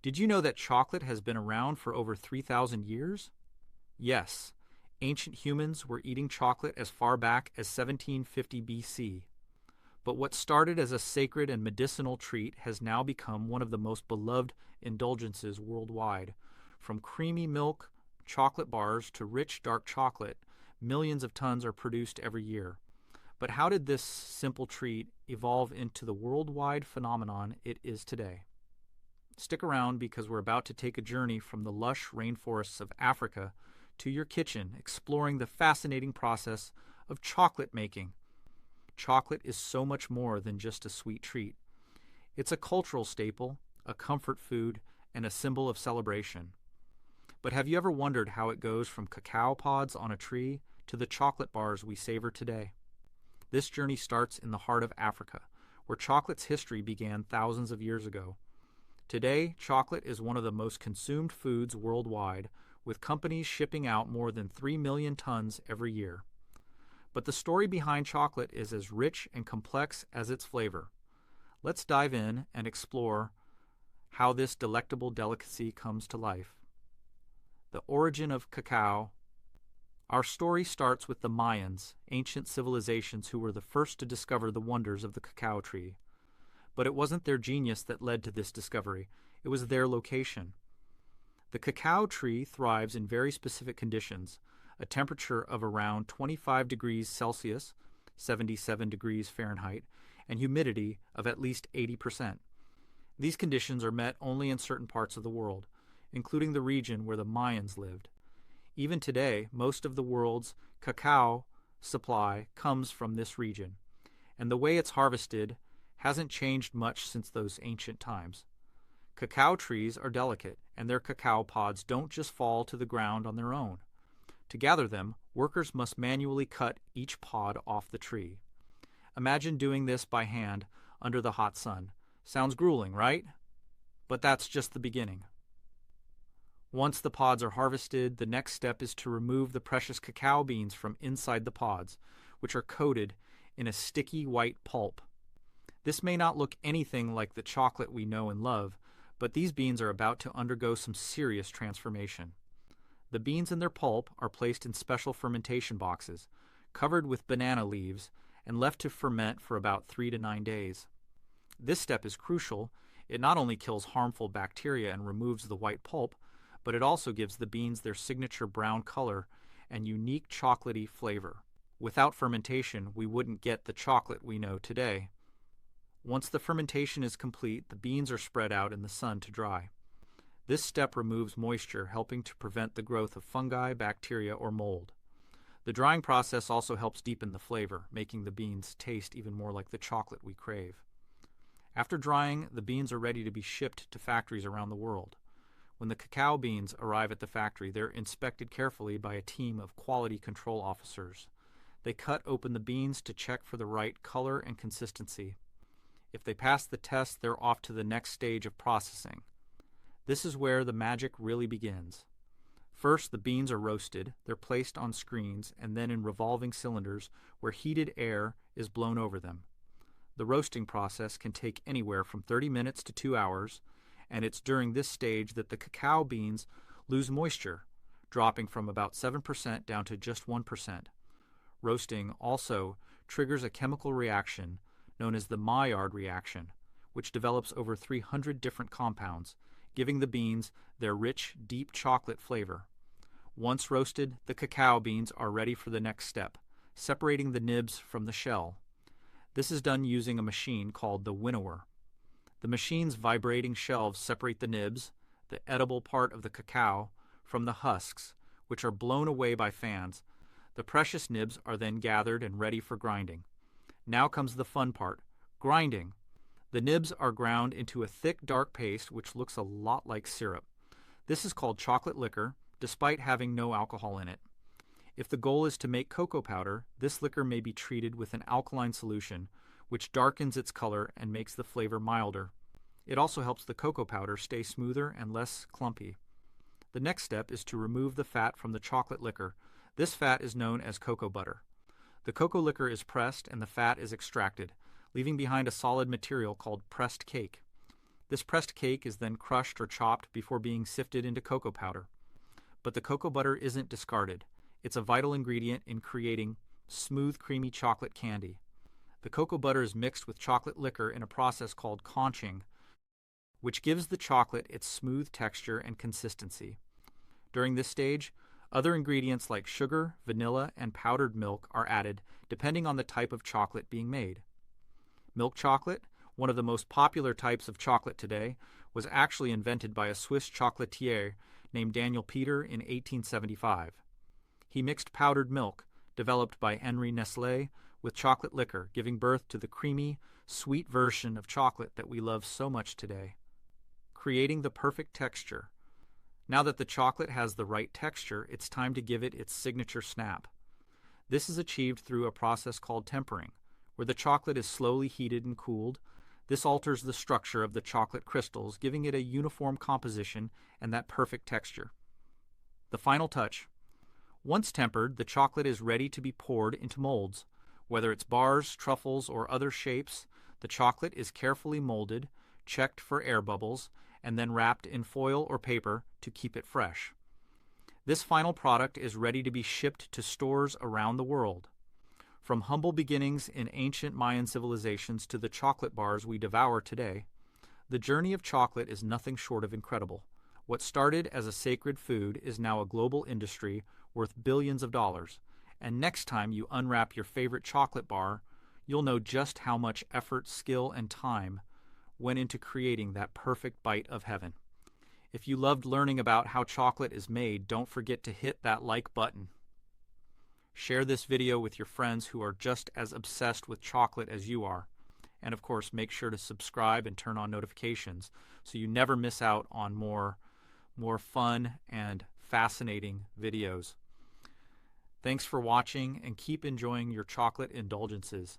Did you know that chocolate has been around for over 3,000 years? Yes, ancient humans were eating chocolate as far back as 1750 BC. But what started as a sacred and medicinal treat has now become one of the most beloved indulgences worldwide. From creamy milk chocolate bars to rich dark chocolate, millions of tons are produced every year. But how did this simple treat evolve into the worldwide phenomenon it is today? Stick around because we're about to take a journey from the lush rainforests of Africa to your kitchen, exploring the fascinating process of chocolate making. Chocolate is so much more than just a sweet treat. It's a cultural staple, a comfort food, and a symbol of celebration. But have you ever wondered how it goes from cacao pods on a tree to the chocolate bars we savor today? This journey starts in the heart of Africa, where chocolate's history began thousands of years ago. Today, chocolate is one of the most consumed foods worldwide, with companies shipping out more than 3 million tons every year. But the story behind chocolate is as rich and complex as its flavor. Let's dive in and explore how this delectable delicacy comes to life. The origin of cacao. Our story starts with the Mayans, ancient civilizations who were the first to discover the wonders of the cacao tree. But it wasn't their genius that led to this discovery, it was their location. The cacao tree thrives in very specific conditions, a temperature of around 25 degrees Celsius, 77 degrees Fahrenheit, and humidity of at least 80%. These conditions are met only in certain parts of the world, including the region where the Mayans lived. Even today, most of the world's cacao supply comes from this region, and the way it's harvested hasn't changed much since those ancient times. Cacao trees are delicate, and their cacao pods don't just fall to the ground on their own. To gather them, workers must manually cut each pod off the tree. Imagine doing this by hand under the hot sun. Sounds grueling, right? But that's just the beginning. Once the pods are harvested, the next step is to remove the precious cacao beans from inside the pods, which are coated in a sticky white pulp. This may not look anything like the chocolate we know and love, but these beans are about to undergo some serious transformation. The beans and their pulp are placed in special fermentation boxes, covered with banana leaves, and left to ferment for about 3 to 9 days. This step is crucial. It not only kills harmful bacteria and removes the white pulp, but it also gives the beans their signature brown color and unique chocolatey flavor. Without fermentation, we wouldn't get the chocolate we know today. Once the fermentation is complete, the beans are spread out in the sun to dry. This step removes moisture, helping to prevent the growth of fungi, bacteria, or mold. The drying process also helps deepen the flavor, making the beans taste even more like the chocolate we crave. After drying, the beans are ready to be shipped to factories around the world. When the cacao beans arrive at the factory, they're inspected carefully by a team of quality control officers. They cut open the beans to check for the right color and consistency. If they pass the test, they're off to the next stage of processing. This is where the magic really begins. First, the beans are roasted. They're placed on screens and then in revolving cylinders where heated air is blown over them. The roasting process can take anywhere from 30 minutes to 2 hours, and it's during this stage that the cacao beans lose moisture, dropping from about 7% down to just 1%. Roasting also triggers a chemical reaction known as the Maillard reaction, which develops over 300 different compounds, giving the beans their rich, deep chocolate flavor. Once roasted, the cacao beans are ready for the next step, separating the nibs from the shell. This is done using a machine called the winnower. The machine's vibrating shelves separate the nibs, the edible part of the cacao, from the husks, which are blown away by fans. The precious nibs are then gathered and ready for grinding. Now comes the fun part, grinding. The nibs are ground into a thick, dark paste which looks a lot like syrup. This is called chocolate liquor, despite having no alcohol in it. If the goal is to make cocoa powder, this liquor may be treated with an alkaline solution, which darkens its color and makes the flavor milder. It also helps the cocoa powder stay smoother and less clumpy. The next step is to remove the fat from the chocolate liquor. This fat is known as cocoa butter. The cocoa liquor is pressed and the fat is extracted, leaving behind a solid material called pressed cake. This pressed cake is then crushed or chopped before being sifted into cocoa powder. But the cocoa butter isn't discarded. It's a vital ingredient in creating smooth, creamy chocolate candy. The cocoa butter is mixed with chocolate liquor in a process called conching, which gives the chocolate its smooth texture and consistency. During this stage, other ingredients like sugar, vanilla, and powdered milk are added depending on the type of chocolate being made. Milk chocolate, one of the most popular types of chocolate today, was actually invented by a Swiss chocolatier named Daniel Peter in 1875. He mixed powdered milk, developed by Henri Nestlé, with chocolate liquor, giving birth to the creamy, sweet version of chocolate that we love so much today. Creating the perfect texture. Now that the chocolate has the right texture, it's time to give it its signature snap. This is achieved through a process called tempering, where the chocolate is slowly heated and cooled. This alters the structure of the chocolate crystals, giving it a uniform composition and that perfect texture. The final touch. Once tempered, the chocolate is ready to be poured into molds. Whether it's bars, truffles, or other shapes, the chocolate is carefully molded, checked for air bubbles, and then wrapped in foil or paper to keep it fresh. This final product is ready to be shipped to stores around the world. From humble beginnings in ancient Mayan civilizations to the chocolate bars we devour today, the journey of chocolate is nothing short of incredible. What started as a sacred food is now a global industry worth billions of dollars. And next time you unwrap your favorite chocolate bar, you'll know just how much effort, skill, and time went into creating that perfect bite of heaven. If you loved learning about how chocolate is made, don't forget to hit that like button. Share this video with your friends who are just as obsessed with chocolate as you are. And of course, make sure to subscribe and turn on notifications so you never miss out on more fun and fascinating videos. Thanks for watching, and keep enjoying your chocolate indulgences.